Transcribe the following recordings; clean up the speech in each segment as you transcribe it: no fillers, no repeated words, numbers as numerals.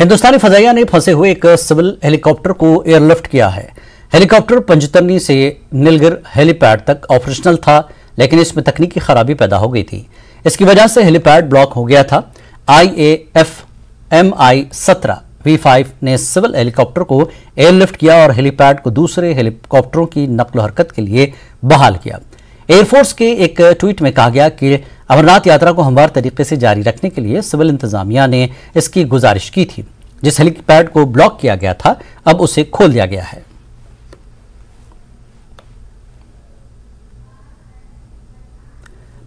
हिंदुस्तानी फजाइया ने फंसे हुए एक सिविल हेलीकॉप्टर को एयरलिफ्ट किया है। हेलीकॉप्टर पंजतरनी से नीलगिर हेलीपैड तक ऑपरेशनल था, लेकिन इसमें तकनीकी खराबी पैदा हो गई थी। इसकी वजह से हेलीपैड ब्लॉक हो गया था। IAF MI-17 V5 ने सिविल हेलीकॉप्टर को एयरलिफ्ट किया और हेलीपैड को दूसरे हेलीकॉप्टरों की नक्ल हरकत के लिए बहाल किया। एयरफोर्स के एक ट्वीट में कहा गया कि अमरनाथ यात्रा को हमवार तरीके से जारी रखने के लिए सिविल इंतजामिया ने इसकी गुजारिश की थी। जिस हेलीपैड को ब्लॉक किया गया था, अब उसे खोल दिया गया है।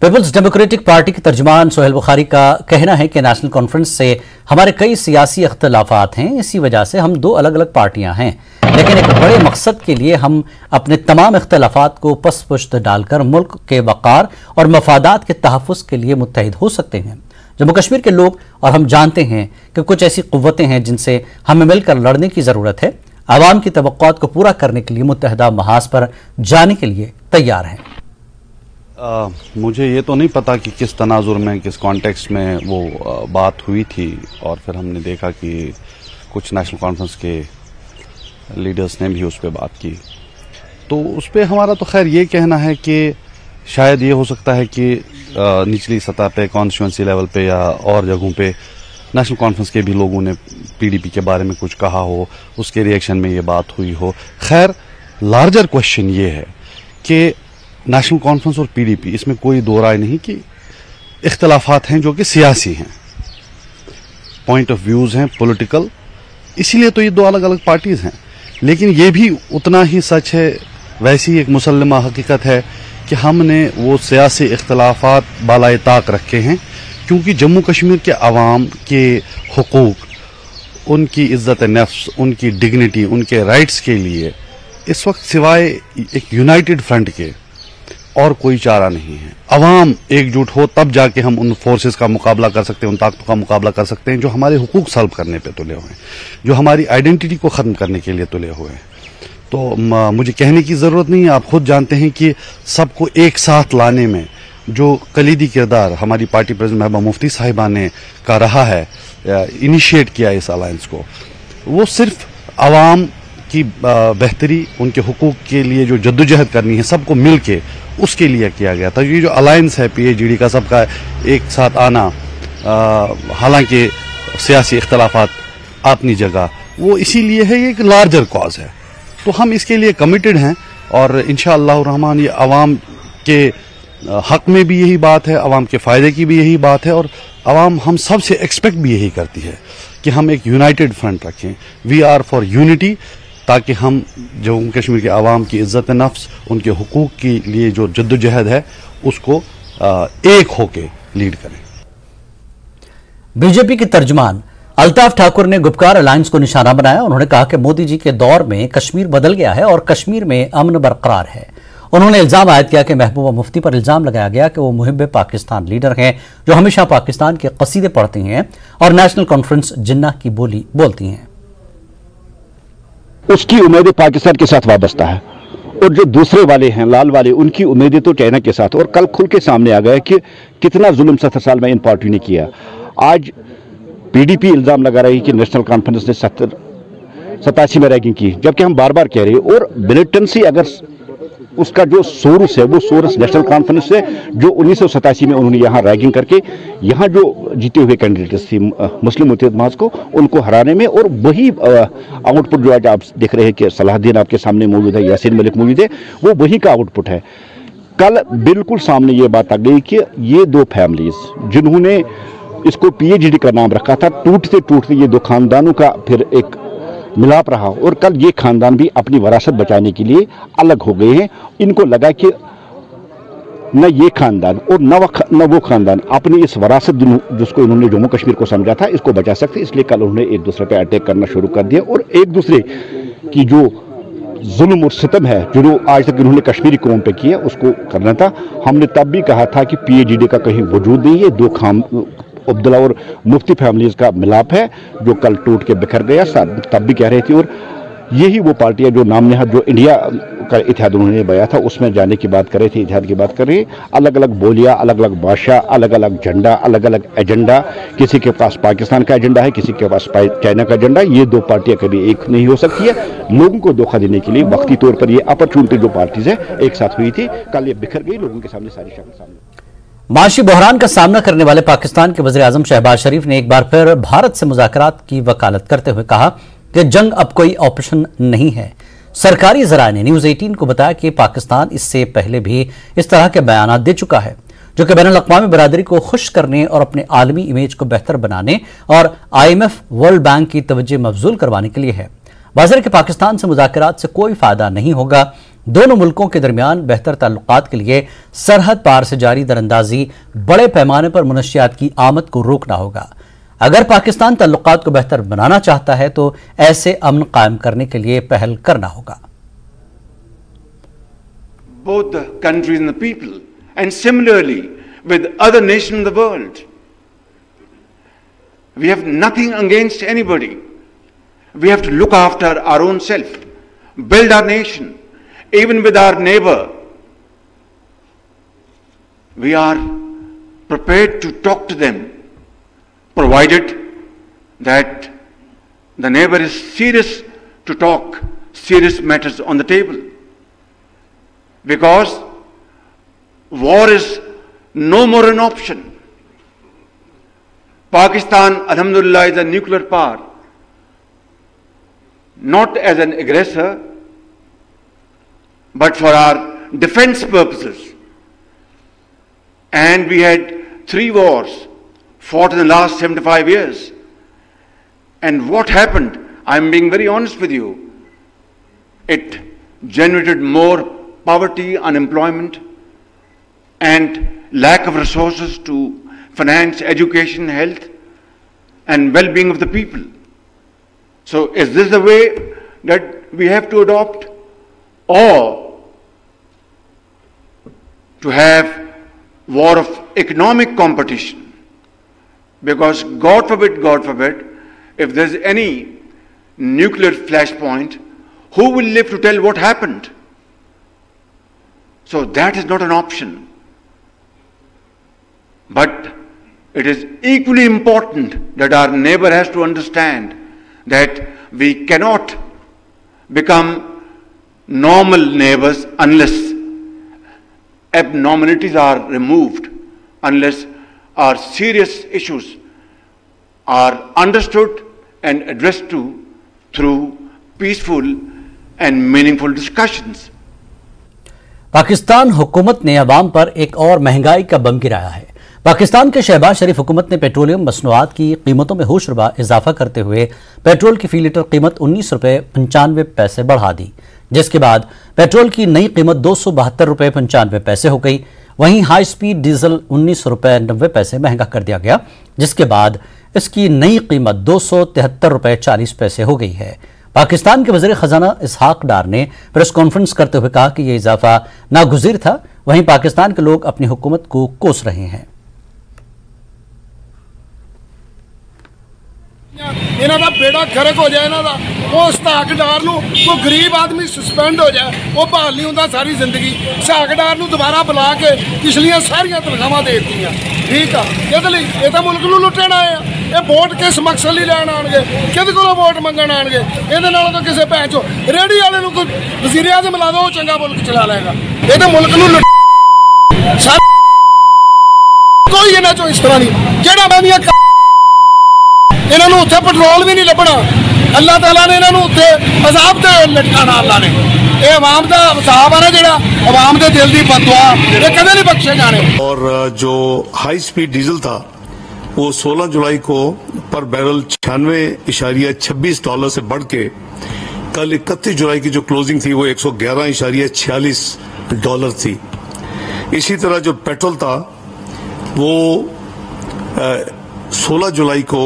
पीपल्स डेमोक्रेटिक पार्टी के तर्जुमान सोहेल बुखारी का कहना है कि नेशनल कॉन्फ्रेंस से हमारे कई सियासी अख्तिलाफात हैं। इसी वजह से हम दो अलग अलग पार्टियां हैं, लेकिन एक बड़े मकसद के लिए हम अपने तमाम इख्तिलाफात को पस पुश्त डालकर मुल्क के वक़ार और मफादात के तहफ़्फ़ुज़ के लिए मुत्तहिद हो सकते हैं। जम्मू कश्मीर के लोग और हम जानते हैं कि कुछ ऐसी क़ुव्वतें हैं जिनसे हमें मिलकर लड़ने की ज़रूरत है। आवाम की तवक्कुआत को पूरा करने के लिए मुत्तहिदा महाज पर जाने के लिए तैयार हैं। मुझे ये तो नहीं पता कि किस तनाजुर में, किस कॉन्टेक्स्ट में वो बात हुई थी, और फिर हमने देखा कि कुछ नेशनल कॉन्फ्रेंस के लीडर्स ने भी उस पर बात की। तो उस पर हमारा तो खैर ये कहना है कि शायद ये हो सकता है कि निचली सतह पे, कॉन्स्टिट्यूंसी लेवल पे या और जगहों पे नेशनल कॉन्फ्रेंस के भी लोगों ने PDP के बारे में कुछ कहा हो, उसके रिएक्शन में ये बात हुई हो। खैर लार्जर क्वेश्चन ये है कि नेशनल कॉन्फ्रेंस और PDP, इसमें कोई दो राय नहीं कि इख्तलाफात हैं जो कि सियासी हैं, पॉइंट ऑफ व्यूज हैं, पॉलिटिकल, इसीलिए तो ये दो अलग अलग पार्टीज हैं। लेकिन ये भी उतना ही सच है, वैसी एक मुसल्लमा हकीकत है कि हमने वो सियासी इख्तलाफात बालाए ताक रखे हैं, क्योंकि जम्मू कश्मीर के अवाम के हुकूक, उनकी इज्जत नफ्स, उनकी डिग्निटी, उनके राइट्स के लिए इस वक्त सिवाय एक यूनाइटेड फ्रंट के और कोई चारा नहीं है। अवाम एकजुट हो तब जाके हम उन फोर्सेस का मुकाबला कर सकते हैं, उन ताकतों का मुकाबला कर सकते हैं जो हमारे हुकूक सल्ब करने पे तुले हुए हैं, जो हमारी आइडेंटिटी को ख़त्म करने के लिए तुले हुए हैं। तो मुझे कहने की ज़रूरत नहीं है, आप खुद जानते हैं कि सबको एक साथ लाने में जो कलीदी किरदार हमारी पार्टी प्रेसिडेंट महबूबा मुफ्ती साहिबा ने का रहा है, इनिशिएट किया इस अलायंस को, वो सिर्फ अवाम की बेहतरी, उनके हुकूक के लिए जो जद्दोजहद करनी है सबको मिल के, उसके लिए किया गया था। ये जो अलायंस है PAGD का, सबका एक साथ आना, हालांकि सियासी इख्तलाफात अपनी जगह, वो इसीलिए है, ये एक लार्जर कॉज है। तो हम इसके लिए कमिटेड हैं और इंशाअल्लाह रहमान ये अवाम के हक में भी यही बात है, अवाम के फ़ायदे की भी यही बात है, और अवाम हम सब से एक्सपेक्ट भी यही करती है कि हम एक यूनाइटेड फ्रंट रखें। वी आर फॉर यूनिटी, ताकि हम जम्मू कश्मीर के अवाम की इज्जत नफ्स, उनके हुकूक के लिए जो जद्दोजहद है उसको एक होके लीड करें। बीजेपी के तर्जुमान अल्ताफ ठाकुर ने गुपकार अलायंस को निशाना बनाया। उन्होंने कहा कि मोदी जी के दौर में कश्मीर बदल गया है और कश्मीर में अमन बरकरार है। उन्होंने इल्जाम आयद किया कि महबूबा मुफ्ती पर इल्जाम लगाया गया कि वो मुहिब पाकिस्तान लीडर हैं, जो हमेशा पाकिस्तान के कसीदे पढ़ती हैं और नेशनल कॉन्फ्रेंस जिन्ना की बोली बोलती हैं। उसकी उम्मीदें पाकिस्तान के साथ वाबस्ता है, और जो दूसरे वाले हैं, लाल वाले, उनकी उम्मीदें तो चाइना के साथ। और कल खुल के सामने आ गया कि कितना जुल्म 70 साल में इन पार्टियों ने किया। आज PDP इल्जाम लगा रही है कि नेशनल कॉन्फ्रेंस ने 87 में रैगिंग की, जबकि हम बार बार कह रहे हैं। और मिलिटेंसी अगर उसका जो सोर्स है, वो सोर्स नेशनल कॉन्फ्रेंस से, जो 1987 में उन्होंने यहाँ रैगिंग करके यहाँ जो जीते हुए कैंडिडेट्स थी मुस्लिम मुत्तहिद महाज को, उनको हराने में, और वही आउटपुट जो आज आप देख रहे हैं कि सलाहुद्दीन आपके सामने मौजूद है, यासीन मलिक मौजूद है, वो वही का आउटपुट है। कल बिल्कुल सामने ये बात आ गई कि ये दो फैमिलीज जिन्होंने इसको PAGD का नाम रखा था, टूटते टूटते ये दो खानदानों का फिर एक मिलाप रहा, और कल ये खानदान भी अपनी विरासत बचाने के लिए अलग हो गए हैं। इनको लगा कि न ये खानदान और न वो खानदान अपनी इस विरासत जिसको इन्होंने जम्मू कश्मीर को समझा था, इसको बचा सकते, इसलिए कल उन्होंने एक दूसरे पर अटैक करना शुरू कर दिया। और एक दूसरे की जो जुल्म और सितम है जो आज तक इन्होंने कश्मीरी कौम पे किया, उसको करना था। हमने तब भी कहा था कि PAGD का कहीं वजूद नहीं है, दो अब्दुल्ला और मुफ्ती फैमिलीज का मिलाप है जो कल टूट के बिखर गया, तब भी कह रहे थे। और यही वो पार्टियां जो नाम नेहाद जो इंडिया का इतिहाद उन्होंने बनाया था उसमें जाने की बात कर रहे थे, इतिहाद की बात कर रहे हैं। अलग अलग बोलियां, अलग अलग भाषा, अलग अलग झंडा, अलग अलग एजेंडा, किसी के पास पाकिस्तान का एजेंडा है, किसी के पास चाइना का एजेंडा। ये दो पार्टियां कभी एक नहीं हो सकती है। लोगों को धोखा देने के लिए वक्ती तौर पर ये अपॉर्चुनिटी जो पार्टीज है एक साथ हुई थी, कल ये बिखर गई, लोगों के सामने सारी शक्ल सामने। माशी बहरान का सामना करने वाले पाकिस्तान के वज़ीर आज़म शहबाज शरीफ ने एक बार फिर भारत से मुज़ाकरात की वकालत करते हुए कहा कि जंग अब कोई ऑप्शन नहीं है। सरकारी ज़राए ने न्यूज़ 18 को बताया कि पाकिस्तान इससे पहले भी इस तरह के बयानात दे चुका है, जो कि बैनुल-अक़वामी बरादरी को खुश करने और अपने आलमी इमेज को बेहतर बनाने और IMF वर्ल्ड बैंक की तवज्जो मबजूल करवाने के लिए है। वाज़ेह कि पाकिस्तान से मुज़ाकरात से कोई फ़ायदा नहीं होगा। दोनों मुल्कों के दरमियान बेहतर ताल्लुकात के लिए सरहद पार से जारी दरअंदाजी, बड़े पैमाने पर मनशियात की आमद को रोकना होगा। अगर पाकिस्तान ताल्लुकात को बेहतर बनाना चाहता है तो ऐसे अमन कायम करने के लिए पहल करना होगा। Both the countries and the people, and similarly with other nations in the world. We have nothing against anybody. We have to look after our own self, build our nation, even with our neighbor. We are prepared to talk to them, provided that the neighbor is serious to talk serious matters on the table. Because war is no more an option. Pakistan, alhamdulillah, is a nuclear power, not as an aggressor, but for our defense purposes. And we had 3 wars fought in the last 75 years. And what happened? I'm being very honest with you. It generated more poverty, unemployment, and lack of resources to finance education, health, and well-being of the people. So is this the way that we have to adopt? Or to have war of economic competition? Because God forbid, if there's any nuclear flashpoint, who will live to tell what happened? So that is not an option. But it is equally important that our neighbor has to understand that we cannot become normal neighbors unless abnormalities are removed, unless our serious issues are understood and addressed to through peaceful and meaningful discussions. Pakistan हुकूमत ने अवाम पर एक और महंगाई का बम गिराया है। पाकिस्तान के शहबाज शरीफ हुकूमत ने पेट्रोलियम मसनूआत की कीमतों में होशरुबा इजाफा करते हुए पेट्रोल की फी लीटर कीमत 19 रुपये 95 पैसे बढ़ा दी, जिसके बाद पेट्रोल की नई कीमत 272 रुपये 95 पैसे हो गई। वहीं हाई स्पीड डीजल 19 रुपये 90 पैसे महंगा कर दिया गया, जिसके बाद इसकी नई कीमत 273 रुपये 40 पैसे हो गई है। पाकिस्तान के वज़ीर ख़ज़ाना इसहाक डार ने प्रेस कॉन्फ्रेंस करते हुए कहा कि यह इजाफा नागुज़ीर था। वहीं पाकिस्तान के लोग अपनी हुकूमत को कोस रहे हैं। इन्हां दा बेड़ा गर्क हो जाए, इन्हां दा वो इसहाकडार नूं कोई गरीब आदमी सस्पेंड हो जाए, वो बहाल नहीं होंदा सारी जिंदगी। इसहाकडार नूं दोबारा बुला के पिछलियां सारियां तनख्वाहां दे दित्तियां, ठीक आ। इहदे लई इह तां मुल्क नूं लुट्टण आए आ। ये वोट किस मकसद लई लैण आणगे, किहदे कोलों वोट मंगण आणगे? इहदे नालों तां किसे भैन चो रेहड़ी वाले नूं कोई वज़ीर आज़म ला दो, वो चंगा मुल्क चला लेगा। इह तां मुल्क नूं कोई इन्हां चो इस तरह नहीं जेहड़ा मैं इन्हां नूं उत्थे पेट्रोल भी नहीं लभना। अल्लाह ताला ने इन्हां नूं उत्थे अजाब ते लटकाना। अल्लाह ने ये अवाम दा अजाब है ना, जेड़ा अवाम दे दिल दी बददुआ, ये कदे नहीं बख्शे जाने। और जो हाई स्पीड डीजल था वो 16 जुलाई को पर बैरल $96.26 से बढ़ के कल 31 जुलाई की जो क्लोजिंग थी वो $111.46 थी। इसी तरह जो पेट्रोल था वो 16 जुलाई को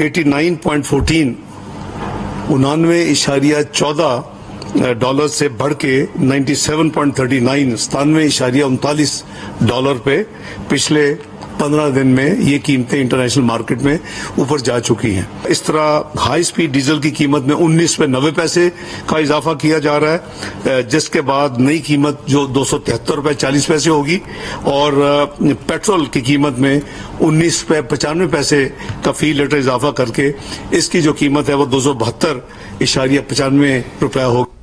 89.14 $99.14 से बढ़ के 97.39 $97.39 पे पिछले 15 दिन में ये कीमतें इंटरनेशनल मार्केट में ऊपर जा चुकी हैं। इस तरह हाई स्पीड डीजल की कीमत में 19 पे 90 पैसे का इजाफा किया जा रहा है, जिसके बाद नई कीमत जो 273 रुपए 40 पैसे होगी और पेट्रोल की कीमत में 19 पे 95 पैसे का फी लीटर इजाफा करके इसकी जो कीमत है वो 272.95 रुपया होगी।